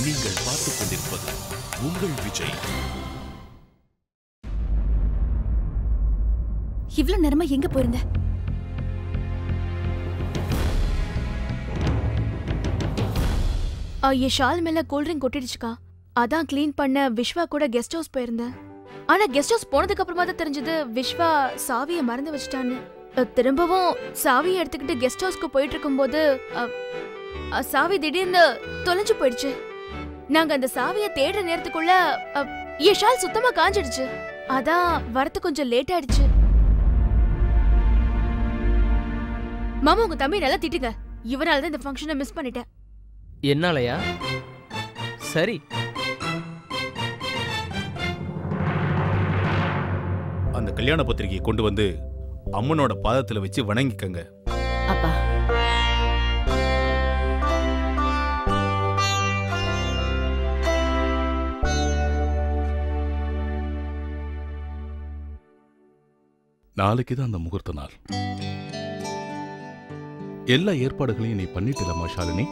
நீங்கள் பார்த்துக் கொண்டிருப்பது உங்கள் விஜய். இவ்வளவு நேரமா எங்க போயிருந்த? என் ஷால் மேல கூல்ட்ரிங்க் கொட்டிடுச்சுக்கா. அதான் கிளீன் பண்ண விஸ்வா கூட கெஸ்ட் ஹவுஸ் போயிருந்தேன். ஆனா கெஸ்ட் ஹவுஸ் போனதுக்கு அப்புறமா தான் தெரிஞ்சது விஸ்வா சாவியை மறந்து வச்சுட்டான்னு. திரும்பவும் சாவியை எடுத்துக்கிட்டு கெஸ்ட் ஹவுஸ்க்கு போயிட்டு இருக்கும்போது சாவி திடீர்னு தொலைஞ்சு போயிடுச்சு. நாங்க அந்த சாவியை தேடுற நேரத்துக்குள்ள என் ஷால் சுத்தமா காஞ்சிடுச்சு. அதான் வரத்து கொஞ்சம் லேட் ஆயிடுச்சு. மாமா, உங்க தம்பி நல்லா திட்டுங்க. இவனால தான் இந்த ஃபங்க்ஷனை மிஸ் பண்ணிட்டேன். என்னாலயா? சரி. அந்த கல்யாண பத்திரிகையை கொண்டு வந்து அம்மனோட பாதத்துல வச்சு வணங்கிக்கங்க. அப்பா, நாளைக்கு தான் அந்த முகூர்த்த நாள். எல்லா ஏற்பாடுகளையும் நீ பண்ணிட்டலமா ஷாலினி?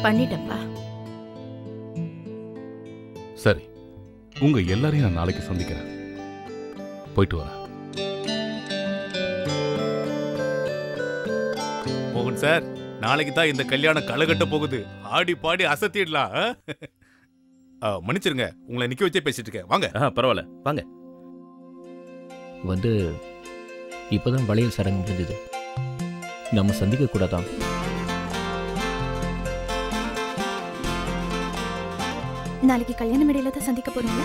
பண்ணிட்டப்பா. சரி, உங்க எல்லாரையும் நான் நாளைக்கு சந்திக்கிறேன். போயிட்டு வரேன். மோகன் சார், நாளைக்கு தான் இந்த கல்யாணம் களகட்ட போகுது. ஆடி பாடி அசத்திடலாம். மன்னிச்சிருங்க, உங்களை நிக்க வச்சே பேசிட்டு இருக்கேன். வாங்க. பரவாயில்ல, வாங்க. இப்பதான் வளையல் சடங்கு முடிஞ்சது. நம்ம சந்திக்க கூடாதான். நாளைக்கு கல்யாண மேடையில தான் சந்திக்க போறீங்க.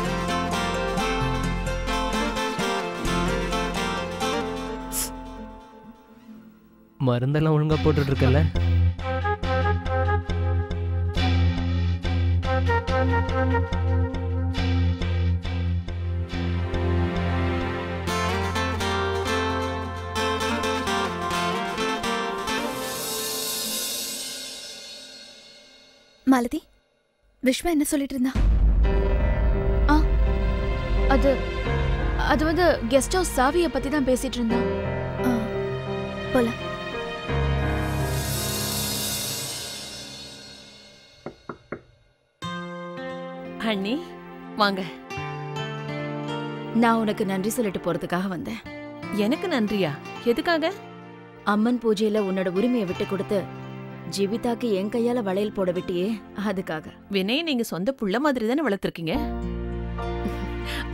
மருந்தெல்லாம் ஒழுங்கா போட்டுட்டு இருக்கல. மாலதி, விஸ்வா என்ன சொல்லிட்டு இருந்தா? அது வந்து கெஸ்ட் ஹவுஸ் சாவியை பத்தி தான் பேசிட்டு இருந்தா. போலாம். அண்ணி வாங்க. நான் உனக்கு நன்றி சொல்லிட்டு போறதுக்காக வந்தேன். எனக்கு நன்றியா? எதுக்காக? அம்மன் பூஜையில உன்னோட உரிமையை விட்டு கொடுத்து ஜீவிதாக்கு என் கையால வளையல் போட விட்டியே, அதுக்காக. வினய் நீங்க சொந்த புள்ள மாதிரி தானே வளர்த்திருக்கீங்க.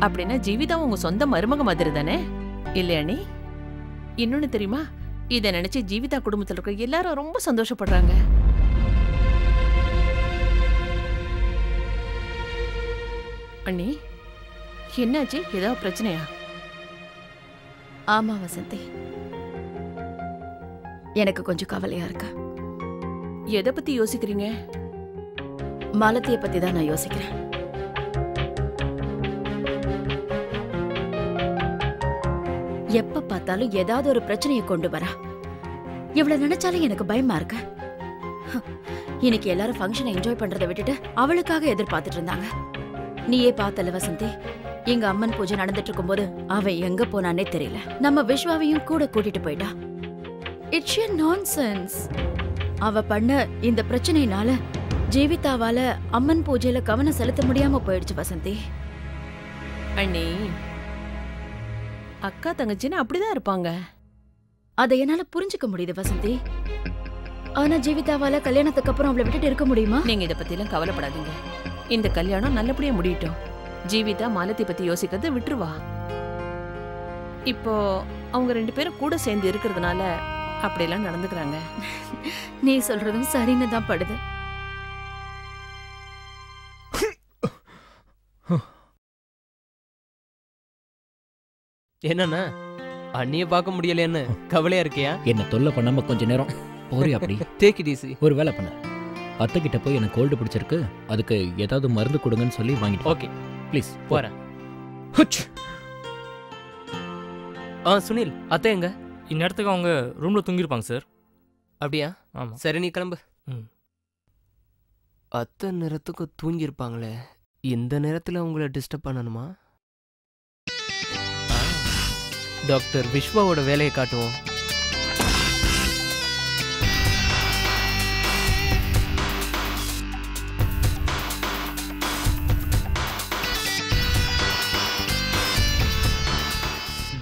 அப்படின்னா ஜீவிதா உங்க சொந்த மருமக மாதிரி தானே இல்லையா நீ? இன்னொன்னு தெரியுமா, இதை நினைச்சு ஜீவிதா குடும்பத்தில் இருக்க எல்லாரும் ரொம்ப சந்தோஷப்படுறாங்க. அண்ணி, என்னாச்சு? ஏதாவது பிரச்சனையா? ஆமா வசந்தி, எனக்கு கொஞ்சம் கவலையா இருக்கா. எதை பத்தி யோசிக்கிறீங்க? மாலத்தியை பத்தி தான் நான் யோசிக்கிறேன். எப்ப பார்த்தாலும் ஏதாவது ஒரு பிரச்சனையை கொண்டு வரா. இவ்வளவு நினைச்சாலும் எனக்கு பயமா இருக்கு. இன்னைக்கு எல்லாரும் ஃபங்க்ஷனை என்ஜாய் பண்றதை விட்டுட்டு அவளுக்காக எதிர்பார்த்துட்டு இருந்தாங்க. நீயே பார்த்தல வசந்தி, எங்க அம்மன் பூஜை நடந்துட்டு இருக்கும்போது அவன் எங்க போனானே தெரியல. நம்ம விஸ்வாவையும் கூட கூட்டிட்டு போயிட்டா. It's a nonsense. அவ பண்ண இந்த பிரச்சனையினால ஜீவிதாவால அம்மன் பூஜையில கவனம் செலுத்த முடியாம போயிடுச்சு வசந்தி. அண்ணி, அக்கா தங்கச்சின்னு அப்படிதான் இருப்பாங்க. அதை என்னால புரிஞ்சுக்க முடியுது வசந்தி. ஆனா ஜீவிதாவால கல்யாணத்துக்கு அப்புறம் அவளை விட்டுட்டு இருக்க முடியுமா? நீங்க இதை பத்தி எல்லாம் கவலைப்படாதீங்க. இந்த கல்யாணம் நல்லபடியா முடியட்டும். ஜீவிதா மாலத்தி பத்தி யோசிக்கிறத விட்டுருவா. இப்போ அவங்க 2 பேரும் கூட சேர்ந்து இருக்கிறதுனால அப்படியெல்லாம் நடந்துக்கிறாங்க. நீ சொல்றதும் சரின்னு தான் படுது. என்னன்னா அண்ணிய பார்க்க முடியலன்னு கவலையா இருக்கியா? என்ன தொல்லை பண்ணாம கொஞ்ச நேரம் போறி. அப்படி டேக் இட் ஈஸி. ஒரு வேலை பண்ண, அத்தை கிட்ட போய் எனக்கு கோல்டு பிடிச்சிருக்கு, அதுக்கு ஏதாவது மருந்து கொடுங்கன்னு சொல்லி வாங்கிட்டு. Okay please. போறேன். சுனில், அத்தை எங்க? இந்நேரத்துக்கு அவங்க ரூம்ல தூங்கிருப்பாங்க சார். அப்படியா? ஆமா. சரி, நீ கிளம்பு. அத்தை நேரத்துக்கு தூங்கியிருப்பாங்களே, இந்த நேரத்தில் அவங்கள டிஸ்டர்ப் பண்ணணுமா? டாக்டர் விஸ்வாவோட வேலையை காட்டுவோம்.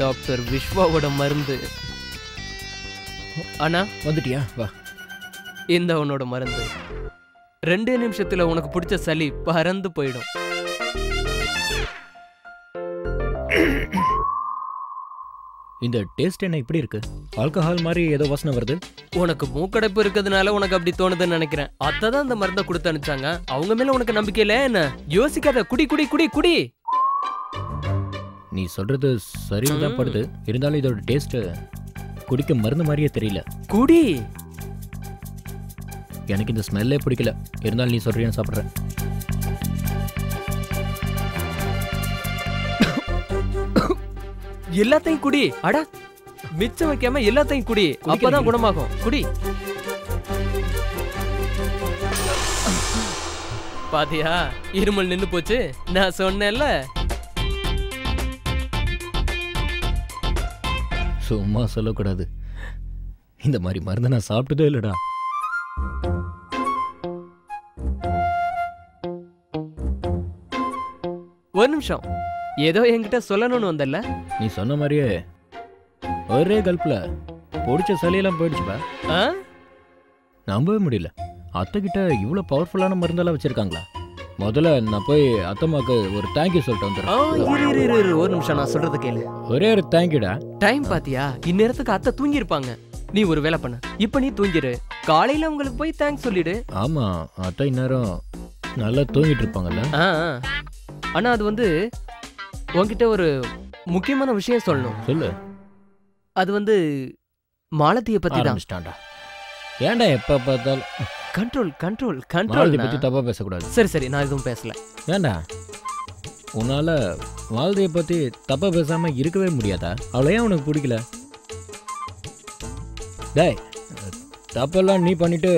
டாக்டர் விஸ்வாவோட மருந்து. அண்ணா வந்துட்டியா? வா. இந்த உன்னோட மருந்து. 2 நிமிஷத்துல உனக்கு பிடிச்ச சளி பறந்து போயிடும். இந்த டேஸ்ட் என்ன இப்படி இருக்கு? ஆல்கஹால் மாதிரி ஏதோ வாசனை வருது. உனக்கு மூக்கடைப்பு இருக்கிறதுனால உனக்கு அப்படி தோணுதுன்னு நினைக்கிறேன். அத்தை தான் அந்த மருந்தை கொடுத்து அனுப்பிச்சாங்க. அவங்க மேல உனக்கு நம்பிக்கை இல்ல என்ன? யோசிக்காத, குடி குடி குடி குடி. நீ சொல்றது சரிதான் படுது. இருந்தாலும் இதோட டேஸ்ட் குடிக்க மருந்து மாதிரியே தெரியல. குடி. எனக்கு இந்த ஸ்மெல்லே பிடிக்கல. இருந்தாலும் நீ சொல்றியான்னு சாப்பிட்றேன். எல்லாத்தையும் குடி. அட, மிச்சம் வைக்காம எல்லாத்தையும் குடி. அப்பதான் குணமாகும். குடி. பாத்தியா, இருமல் நின்னு போச்சு. நான் சொன்னேன்ல. சும்மா சொல்லக்கூடாது. இந்த மாதிரி மருந்து நான் சாப்பிட்டதே இல்லடா. ஒரு நிமிஷம், ஏதோ என்கிட்ட சொல்லணும்னு வந்தல்ல? நீ சொன்ன மாதிரியே ஒரே கல்ப்ல பொடிச்ச சளியெல்லாம் போயிடுச்சுப்பா. நம்பவே முடியல. அத்தை கிட்ட இவ்வளவு பவர்ஃபுல்லான மருந்தெல்லாம் வச்சிருக்காங்களா? முதல்ல நான் போய் அத்தம்மாக்கு ஒரு தேங்க்யூ சொல்லிட்டு வந்துடுறேன். ஒரு நிமிஷம், நான் சொல்றது கேளு. ஒரே ஒரு தேங்க்யூடா. டைம் பாத்தியா? இந்நேரத்துக்கு அத்தை தூங்கி இருப்பாங்க. நீ ஒரு வேலை பண்ணு. இப்ப நீ தூங்கிரு. காலையில உங்களுக்கு போய் தேங்க்ஸ் சொல்லிடு. ஆமா, அத்தை இந்நேரம் நல்லா தூங்கிட்டு இருப்பாங்கல்ல. ஆனா அது வந்து உன்கிட்ட ஒரு முக்கியமான விஷயம் சொல்லணும். சொல்லு. அது மாலதியை பத்தி தான். ஏன்டா எப்ப பார்த்தாலும் கண்ட்ரோல் கண்ட்ரோல் மாலதி கண்ட்ரோல் பத்தி தப்பா பேசக்கூடாது. சரி சரி, நான் எதுவும் பேசல. ஏண்டா உன்னால மாலதியை பத்தி தப்பா பேசாம இருக்கவே முடியாதா? அவளை ஏன் உனக்கு பிடிக்கல? டேய், தப்பெல்லாம் நீ பண்ணிட்டு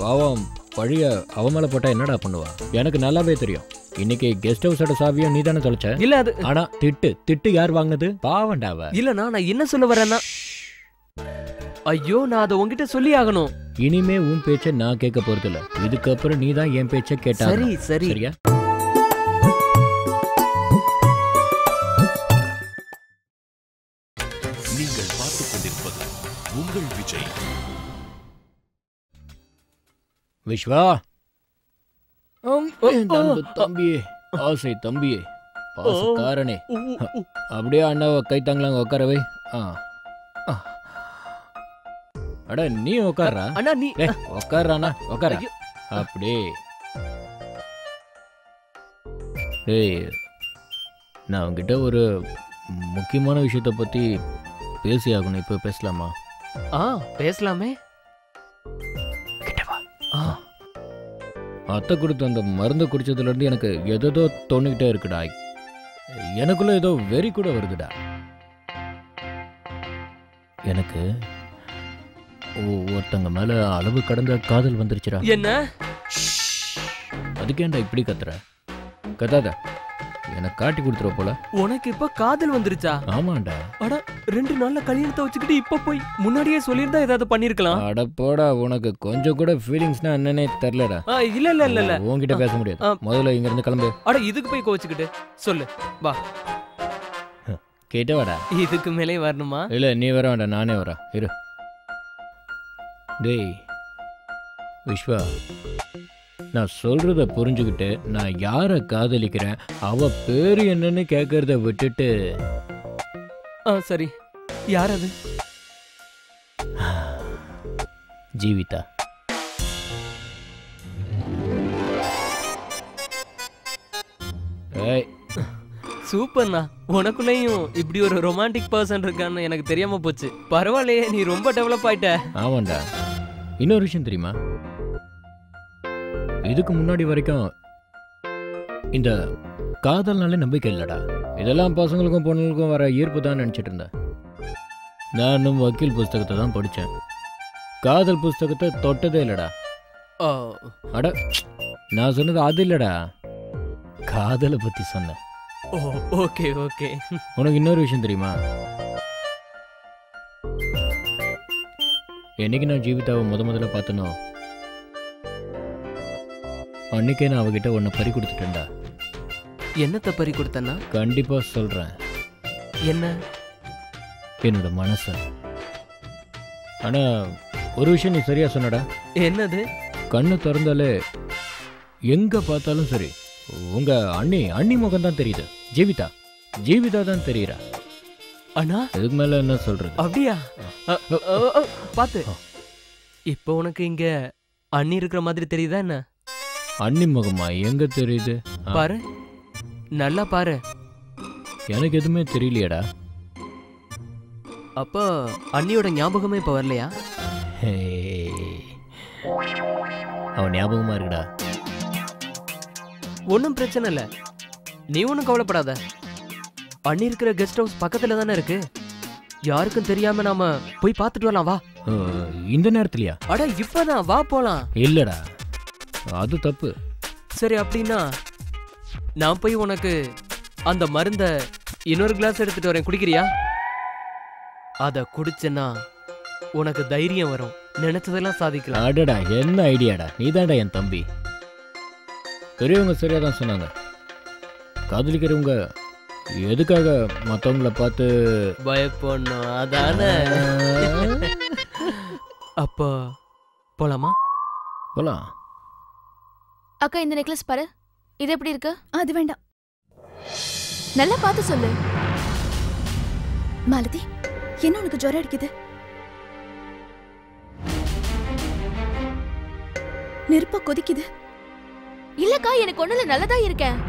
பாவம் பழிய அவ மேல போட்டா என்னடா பண்ணுவா? எனக்கு நல்லாவே தெரியும். இன்னைக்கு கெஸ்ட் ஹவுஸோட சாவியும் நீ தானே தொலைச்ச. இல்ல அது ஆனா திட்டு யார் வாங்கினது? பாவண்டாவ. இல்லனா நான் என்ன சொல்ல வரேன்னா, ஐயோ நான் அதை உங்ககிட்ட சொல்லி ஆகணும். இனிமே உன் பேச்ச நான் கேட்க போறது இல்ல. இதுக்கப்புறம் நீ தான் என் பேச்ச கேட்டா. சரி சரி, சரியா? நீங்கள் பார்த்துக் கொண்டிருப்பது உங்கள் விஜய். விஸ்வா, தம்பியே, ஆசை தம்பியே, பாசக்காரனே, அப்படியே அண்ணாவை கைத்தாங்களாங்க உட்காரவை. அட நீ உட்கார்றா. அண்ணா நீ உட்கார்றானா? உட்கார. அப்படியே. டேய், நான் உங்ககிட்ட ஒரு முக்கியமான விஷயத்தை பத்தி பேசி ஆகணும். இப்போ பேசலாமா? பேசலாமே. அத்தை கொடுத்த அந்த மருந்து குடிச்சதுல இருந்து எனக்கு ஏதோ தோணிக்கிட்டே இருக்குடா. எனக்குள்ள ஏதோ வெறி கூட வருதுடா. எனக்கு ஒருத்தங்க மேல அளவு கடந்த காதல் வந்துருச்சுடா. என்ன? அதுக்கேண்டா இப்படி கத்துற? கத்தாத, எனக்கு காட்டி கொடுத்துற போல. உனக்கு இப்ப காதல் வந்துருச்சா? ஆமாண்டா. அட, 2 நாள்ல கல்யாணத்தை வச்சுக்கிட்டு இப்ப போய் முன்னாடியே சொல்லியிருந்தா ஏதாவது பண்ணிருக்கலாம். அட போடா, உனக்கு கொஞ்சம் கூட ஃபீலிங்ஸ்னா என்னன்னே தெரியலடா. இல்ல இல்ல இல்ல இல்ல, உன்கிட்ட பேச முடியாது. முதல்ல இங்க இருந்து கிளம்பு. அட, இதுக்கு போய் கோச்சுக்கிட்டு சொல்லு. வா, கேட்ட வாடா. இதுக்கு மேலே வரணுமா? இல்ல, நீ வர வேண்டாம், நானே வரேன். இரு. டேய் விஸ்வா, நான் சொல்றத புரிஞ்சுக்கிட்டு நான் யாரை காதலிக்கிறேன், அவ பேரு என்னன்னு கேட்கறத விட்டுட்டு. சரி, யார் அது? ஜீவிதா. ஏய், சூப்பர்ண்ணா. உனக்குள்ளேயும் இப்படி ஒரு ரொமான்டிக் பர்சன் இருக்கான்னு எனக்கு தெரியாம போச்சு. பரவாயில்லையே, நீ ரொம்ப டெவலப் ஆயிட்ட. ஆமாண்டா. இன்னொரு விஷயம் தெரியுமா? இதுக்கு முன்னாடி வரைக்கும் இந்த காதல்னாலே நம்பிக்கை இல்லடா. இதெல்லாம் பசங்களுக்கும் பொண்ணுங்களுக்கும் வர ஈர்ப்பு தான் நினைச்சிட்டு இருந்தேன். நானும் வக்கீல் புஸ்தகத்தை தான் படித்தேன். காதல் புஸ்தகத்தை தொட்டதே இல்லடா. அட, நான் சொன்னது அது இல்லடா, காதலை பத்தி சொன்னேன். Okay okay. உனக்கு இன்னொரு விஷயம் தெரியுமா? என்னைக்கு நான் ஜீவிதாவை முதல்ல பார்த்தனோ அன்னைக்கே நான் அவகிட்ட உன்னை பறி கொடுத்துட்டேன்டா. என்னத்தை பறி கொடுத்தனா? கண்டிப்பா சொல்றேன். என்ன? என்னோட மனசை. ஆனா ஒரு விஷயம் நீ சரியா சொன்னடா. என்னது? கண்ணு திறந்தாலே எங்க பார்த்தாலும் சரி உங்க அண்ணி முகம் தான் தெரியுது. ஜீவிதா தான் தெரியுறா. அண்ணா இதுக்கு மேல என்ன சொல்றது? அப்படியா? பாத்து, இப்போ உனக்கு இங்க அண்ணி இருக்கிற மாதிரி தெரியுதா என்ன? அண்ணி முகமா எங்க தெரியுது? பாரு, நல்லா பாரு. எனக்கு எதுவுமே தெரியலையடா. அப்போ அண்ணியோட ஞாபகமே இப்ப வரலையா? அவன் ஞாபகமா இருக்குடா. ஒன்றும் பிரச்சனை இல்லை, நீ ஒன்றும் கவலைப்படாத. அண்ணி இருக்கிற கெஸ்ட் ஹவுஸ் பக்கத்துல தானே இருக்கு. யாருக்கும் தெரியாம நாம போய் பார்த்துட்டு வரலாம், வா. இந்த நேரத்துலயா? அட இப்பதான், வா போலாம். இல்லடா, அது தப்பு. சரி, அப்படின்னா நான் போய் உனக்கு அந்த மருந்த இன்னொரு கிளாஸ் எடுத்துட்டு வரேன், குடிக்கிறியா? அத குடிச்சேன்னா உனக்கு தைரியம் வரும், நினைச்சதெல்லாம் சாதிக்கலாம். அடடா, என்ன ஐடியாடா, நீதான்டா என் தம்பி. பெரியவங்க சரியா தான் சொன்னாங்க. காதலிக்கிறவங்க எதுக்காக மற்றவங்களை பார்த்து பயப்படணும், அதானே? அப்போ போலாமா? போலாம். அக்கா, இந்த நெக்லஸ் பாரு, இது எப்படி இருக்கு? அது வேண்டாம், நல்லா பார்த்து சொல்லு. மாலதி, என்ன உனக்கு ஜுரம் அடிக்குது? நெருப்ப கொதிக்குது. இல்லக்கா, எனக்கு ஒண்ணுல நல்லதா இருக்கேன்.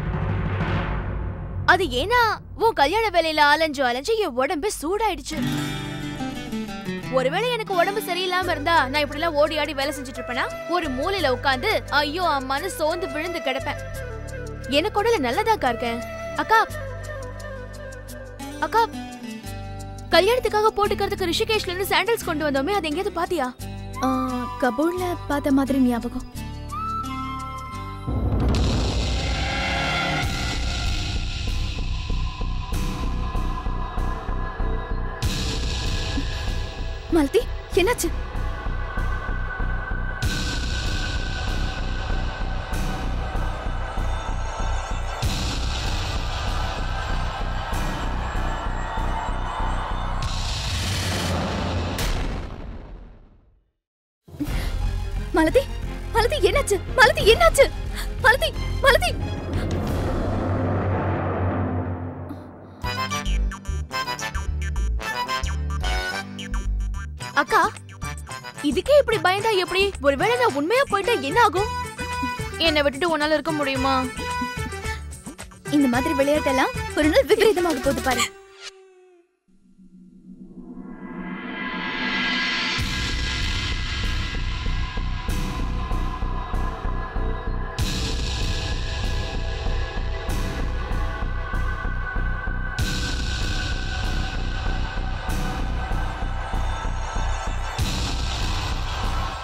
அது ஏன்னா உன் கல்யாண வேலையில அலைஞ்சு என் உடம்பே சூடாயிடுச்சு. ஒருவேளை எனக்கு உடம்பு சரியில்லாம இருந்தா நான் இப்படி எல்லாம் ஓடி ஆடி வேலை செஞ்சுட்டு இருப்பேனா? ஒரு மூலையில உட்காந்து ஐயோ அம்மான்னு சோர்ந்து விழுந்து கிடப்பேன். எனக்கு உடல நல்லதாக்கா இருக்கேன். அக்கா அக்கா, கல்யாணத்துக்காக போட்டுக்கிறதுக்கு ரிஷிகேஷ்ல இருந்து சாண்டல்ஸ் கொண்டு வந்தோமே, அது எங்கேயாவது பாத்தியா? கபோர்ட்ல பார்த்த மாதிரி ஞாபகம். மாலதி, என்னாச்சு? மாலதி, மாலதி, என்னாச்சு? மாலதி, என்னாச்சு? மாலதி, மாலதி. அக்கா, இதுக்கே இப்படி பயந்தா எப்படி? ஒருவேளை நான் உண்மையா போயிட்டா என்ன ஆகும்? என்னை விட்டுட்டு உன்னால இருக்க முடியுமா? இந்த மாதிரி விளையாட்டெல்லாம் ஒரு நாள் விபரீதமாக போகுது பாரு.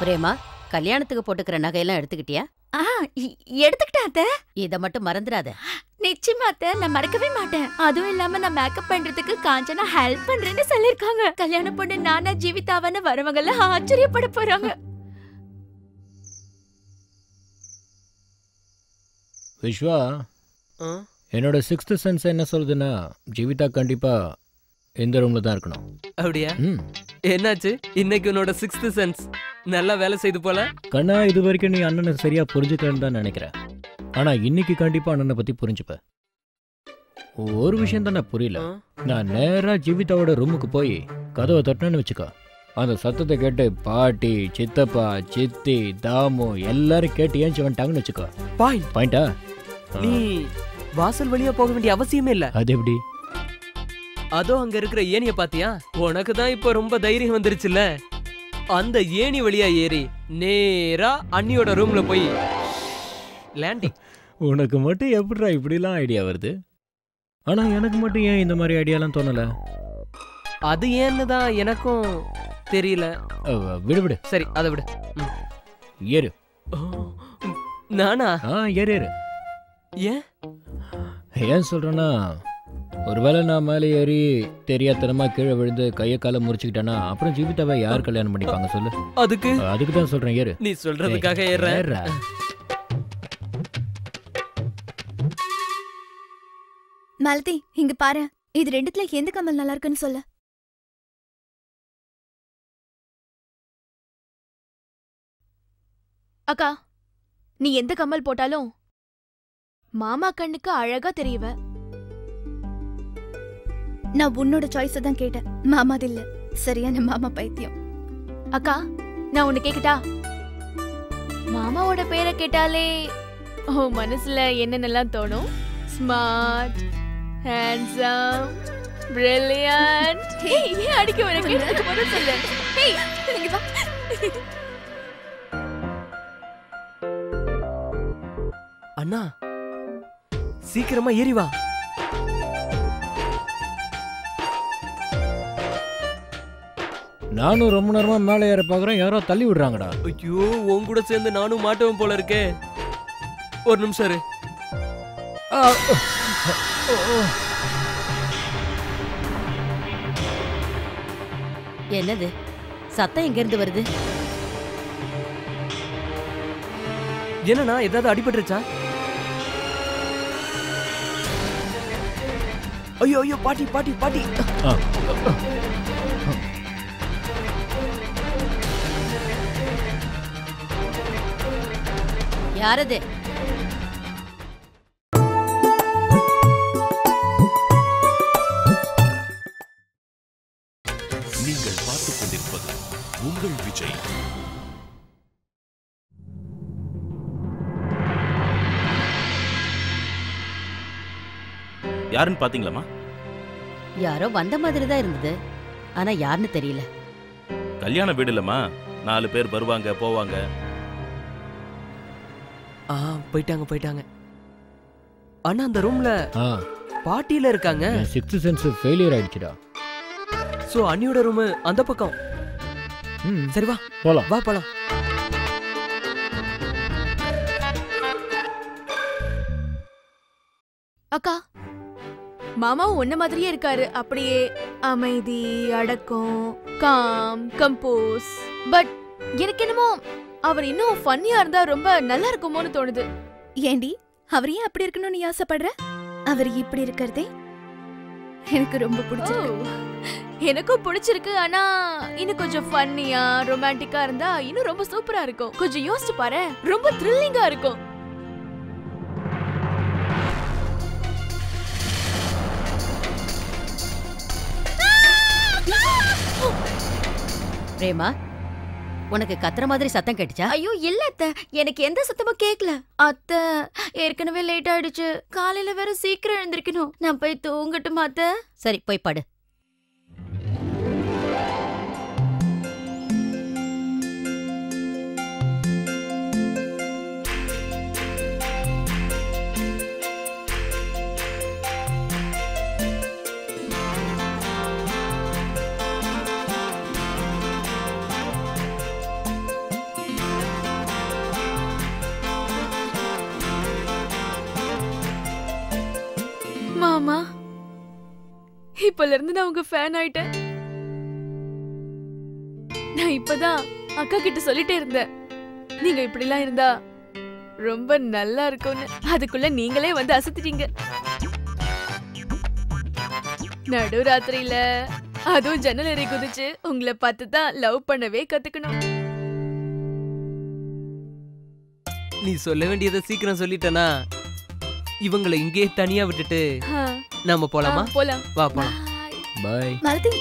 பிரேமா, கல்யாணத்துக்கு போட்டுக்கிற நகையெல்லாம் எடுத்துக்கிட்டியா? எடுத்துக்கிட்டேன் அத்தை. இத மட்டும் மறந்துடாத. நிச்சயமா அத்தை, நான் மறக்கவே மாட்டேன். அதுவும் இல்லாம நான் மேக்கப் பண்றதுக்கு காஞ்சனா ஹெல்ப் பண்றேன்னு சொல்லிருக்காங்க. கல்யாண பொண்ணு நானா ஜீவிதாவன்னு வரவங்க எல்லாம் ஆச்சரியப்பட போறாங்க. விஸ்வா, என்னோட 6th சென்ஸ் என்ன சொல்லுதுன்னா ஜீவிதா கண்டிப்பா இந்த ரூம்ல தான் இருக்கணும். அப்படியா? என்னாச்சு இன்னைக்கு உன்னோட 6th சென்ஸ் நல்லா வேலை செய்து போல? கண்ணா, இது வரைக்கும் நீ அண்ணனை சரியா புரிஞ்சுக்கலன்னு தான் நினைக்கிறேன். ஆனா இன்னைக்கு கண்டிப்பா அண்ணனை பத்தி புரிஞ்சுப்ப. ஒரு விஷயம் தான் நான் புரியல. நான் நேரா ஜீவிதாவோட ரூமுக்கு போய் கதவை தட்டினு வச்சுக்கோ, அந்த சத்தத்தை கேட்டு பாட்டி, சித்தப்பா, சித்தி, தாமு எல்லாரும் கேட்டு ஏஞ்சி வந்துட்டாங்கன்னு வச்சுக்கோ. பாயிண்டா? நீ வாசல் வழியா போக வேண்டிய அவசியமே இல்ல. அது எப்படி? அதோ அங்க இருக்கிற ஏணிய பாத்தியா? உனக்கு தான் இப்ப ரொம்ப தைரியம் வந்துருச்சுல. அந்த ஏணி வழியா ஏறி நேரா அண்ணியோட ரூம்ல போய் லேண்டிங். உனக்கு மட்டும் எப்படிடா இப்படிலாம் ஐடியா வருது? ஆனா எனக்கு மட்டும் ஏன் இந்த மாதிரி ஐடியாலாம் தோணல? அது ஏன்னு தான் எனக்கும் தெரியல. விடு விடு. சரி, அதை விடு. ஏறு. நானா? ஏறு ஏறு. ஏன் ஏன் சொல்றேன்னா, ஒருவேளை நான் மேலே ஏறி தெரியாதனமா கீழே விழுந்து கையை காலை முறிச்சுக்கிட்டேன்னா அப்புறம் ஜீவிதாவை யார் கல்யாணம் பண்ணிப்பாங்க சொல்லு? அதுக்கு தான் சொல்றேன், ஏறு. நீ சொல்றதுக்காக ஏறுறேன். மாலதி, இங்க பாரு, இது ரெண்டுத்துல எந்த கமல் நல்லா இருக்குன்னு சொல்லு. அக்கா, நீ எந்த கம்மல் போட்டாலும் மாமா கண்ணுக்கு அழகா தெரியவ. நான் உன்னோட சாய்ஸ தான் கேட்டேன், மாமாது இல்ல. சரியான மாமா பைத்தியம். அக்கா, நான் ஒண்ணு கேக்கட்டா? மாமாவோட பேரை கேட்டாலே உன் மனசுல என்னென்னலாம் தோணும்? Smart, handsome, brilliant. ஏன் அடிக்க வர? கேட்டதுக்கு பதில் சொல்லு. ஹேய், இங்க வா. அண்ணா சீக்கிரமா ஏறி வா. நானும் ரொம்ப நேரமா மேலே ஏற பார்க்குறேன், யாரோ தள்ளி விடுறாங்கடா. ஐயோ, உன் கூட சேர்ந்து நானும் மாட்டுவேன் போல இருக்கே. ஒரு நிமிஷம் இரு. என்னது சத்தம் எங்க இருந்து வருது? என்னண்ணா, ஏதாவது அடிபட்டுருச்சா? ஐயோ ஐயோ, பாட்டி பாட்டி பாட்டி. யாரது? நீங்கள் பார்த்துக் கொண்டிருப்பது உங்கள் விஜய். யாருன்னு பாத்தீங்களாமா? யாரோ வந்த மாதிரி தான் இருந்தது, ஆனா யாருன்னு தெரியல. கல்யாண வீடு இல்லம்மா, 4 பேர் வருவாங்க போவாங்க. போயிட்டாங்க போயிட்டாங்க. அண்ணா, அந்த ரூம்ல பாட்டியில இருக்காங்க. சிக்ஸ்த் சென்ஸ் ஃபெயிலியர் ஆயிடுச்சுடா. சோ அண்ணியோட ரூம் அந்த பக்கம். சரி வா போலாம். வா போலாம். அக்கா, மாமாவும் உன்ன மாதிரியே இருக்காரு. அப்படியே அமைதி, அடக்கம், காம், கம்போஸ். பட் எனக்கு என்னமோ அவர் இன்னும் ஃபன்னியா இருந்தா ரொம்ப நல்லா இருக்குமோன்னு தோணுது. ஏண்டி, அவர் ஏன் அப்படி இருக்கணும்னு நீ ஆசைப்படுற? அவர் இப்படி இருக்கிறதே எனக்கு ரொம்ப பிடிச்சிருக்கு. எனக்கும் பிடிச்சிருக்கு. ஆனா இன்னும் கொஞ்சம் ஃபன்னியா, ரொமான்டிக்கா இருந்தா இன்னும் ரொம்ப சூப்பரா இருக்கும். கொஞ்சம் யோசிச்சு பாரு, ரொம்ப த்ரில்லிங்கா இருக்கும். பிரேமா, உனக்கு கத்துற மாதிரி சத்தம் கேட்டுச்சா? ஐயோ இல்ல அத்தை, எனக்கு எந்த சத்தமும் கேட்கல. அத்தை, ஏற்கனவே லேட் ஆயிடுச்சு. காலையில வேற சீக்கிரம் எழுந்திருக்கணும். நான் போய் தூங்கட்டுமா அத்தை? சரி, போய் படு. மாமா, இப்பல இருந்து நான் உங்க ஃபேன் ஆயிட்டேன். நான் இப்பதான் அக்கா கிட்ட சொல்லிட்டே இருந்தேன், நீங்க இப்படிலாம் இருந்தா ரொம்ப நல்லா இருக்கும்னு. அதுக்குள்ள நீங்களே வந்து அசத்திட்டீங்க. நடுராத்திரியில அதுவும் ஜன்னல் ஏறி குதிச்சு உங்களை பார்த்து தான் லவ் பண்ணவே கத்துக்கணும். நீ சொல்ல வேண்டியதை சீக்கிரம் சொல்லிட்டனா இவங்களை இங்கே தனியா விட்டுட்டு நாம போலாமா? போலாம். வா போலாம். பை. மாலதி,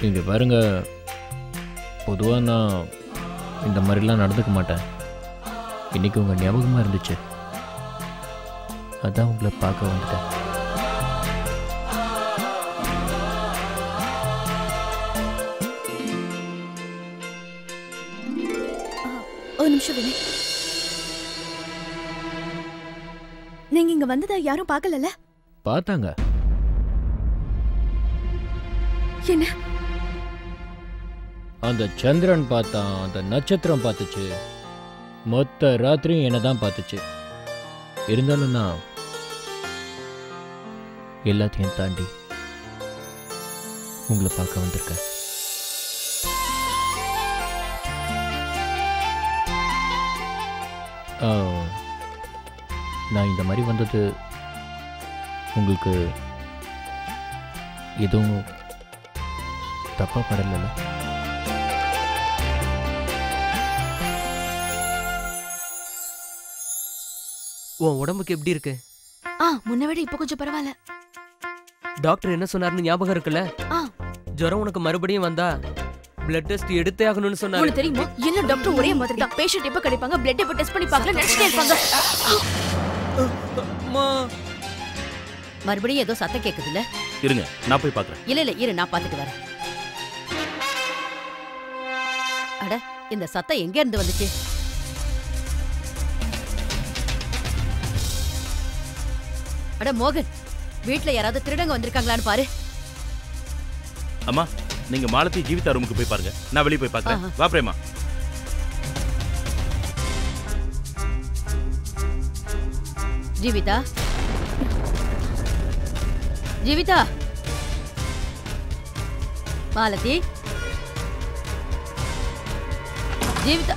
இங்க பாருங்க, பொதுவாக நான் இந்த மாதிரிலாம் நடந்துக்க மாட்டேன். இன்னைக்கு உங்கள் ஞாபகமாக இருந்துச்சு, அதான் உங்களை பார்க்க வந்துட்டேன். ஒரு நிமிஷம் வினய், நீங்க இங்க வந்ததா யாரும் பார்க்கல? பார்த்தாங்க. என்ன? அந்த சந்திரன் பார்த்தான், அந்த நட்சத்திரம் பார்த்துச்சு, மொத்த ராத்திரியும் என்ன தான் பார்த்துச்சு. இருந்தாலும் நான் எல்லாத்தையும் தாண்டி உங்களை பார்க்க வந்திருக்கேன். நான் இந்த மாதிரி வந்தது உங்களுக்கு எதுவும் தப்பாக படல? உன் உடம்புக்கு எப்படி இருக்கு? முன்ன விட இப்ப கொஞ்சம் பரவாயில்ல. டாக்டர் என்ன சொன்னாருன்னு ஞாபகம் இருக்குல்ல? ஆ. ஜுரம் உனக்கு மறுபடியும் வந்தா பிளட் டெஸ்ட் எடுத்தே ஆகணும்னு சொன்னாரு. உங்களுக்கு தெரியுமா எல்லா டாக்டர் ஒரே மாதிரி தான். பேஷண்ட் எப்ப கிடைப்பாங்க, பிளட் எப்ப டெஸ்ட் பண்ணி பார்க்கல நினைச்சிட்டே இருப்பாங்க. மறுபடியும் ஏதோ சத்தம் கேக்குதுல்ல? இருங்க, நான் போய் பார்க்கறேன். இல்ல இரு, நான் பார்த்துட்டு வரேன். அட, இந்த சத்தம் எங்க இருந்து வந்துச்சு? அட மோகன், வீட்ல யாராவது திருடங்க வந்திருக்காங்களான்னு பாரு. அம்மா, நீங்க மாலதி ஜீவிதா ரூமுக்கு போய் பாருங்க. நான் வெளியே போய் பார்க்கறேன். வா பிரேமா. ஜீவிதா, ஜீவிதா, மாலதி, ஜீவிதா.